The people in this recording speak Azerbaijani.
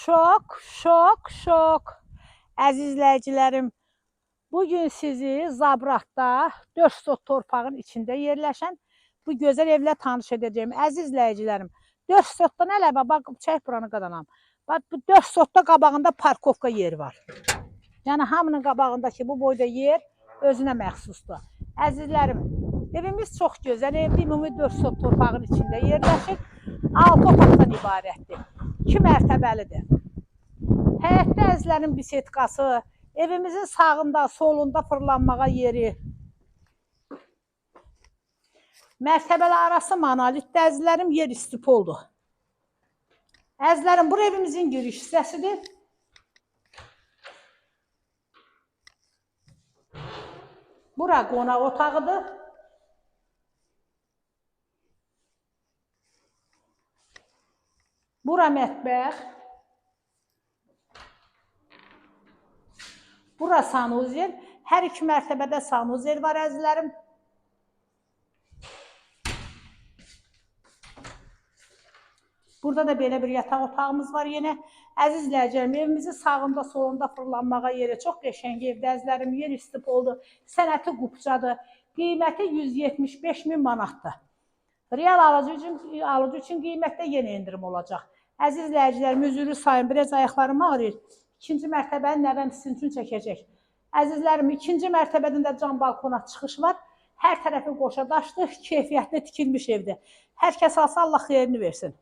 Şok. Əziz izləyicilərim, bugün sizi Zabratda 4 sot torpağın içində yerləşən bu gözəl evlə tanış edəcəyim. Əziz izləyicilərim, 4 sotdan əlavə, bax, çək buranı qadanam. Bax, bu 4 sotda qabağında parkovka yeri var. Yəni, hamının qabağındakı bu boyda yer özünə məxsusdur. Əzizlərim, evimiz çox gözəl evdir, ümumi 4 sot torpağın içində yerləşir. 6 otaqdan ibarətdir. 2 mərtəbəlidir. Həyətdə əzizlərin bisetkası, evimizin sağında, solunda fırlanmağa yeri. Mərtəbələ arası monolitdə əzizlərim, yer istipoldur. Əzizlərim, bu evimizin giriş hissəsidir. Bura qonaq otağıdır. Bura mətbəx. Bura sanuzel. Hər iki mərtəbədə sanuzel var əzizlərim. Burada da belə bir yataq otağımız var yenə. Əziz izləyicilərim, evimizin sağında, solunda fırlanmağa yeri çox qəşəng evdə əzizlərim. Yer istipoldur, sənəti qupcadır. Qiyməti 175 min manatdır. Real alıcı üçün qiymətdə yenə endirim olacaq. Əziz izləyicilərim, üzürü sayın, biraz ayaqlarım ağrıyır. İkinci mərtəbənin nəvəm sizin üçün çəkəcək. Əzizlərim, ikinci mərtəbədən də cam balkona çıxış var. Hər tərəfi qoşa daşdır, keyfiyyətli tikilmiş evdir. Hər kəs alsa Allah xeyrini versin.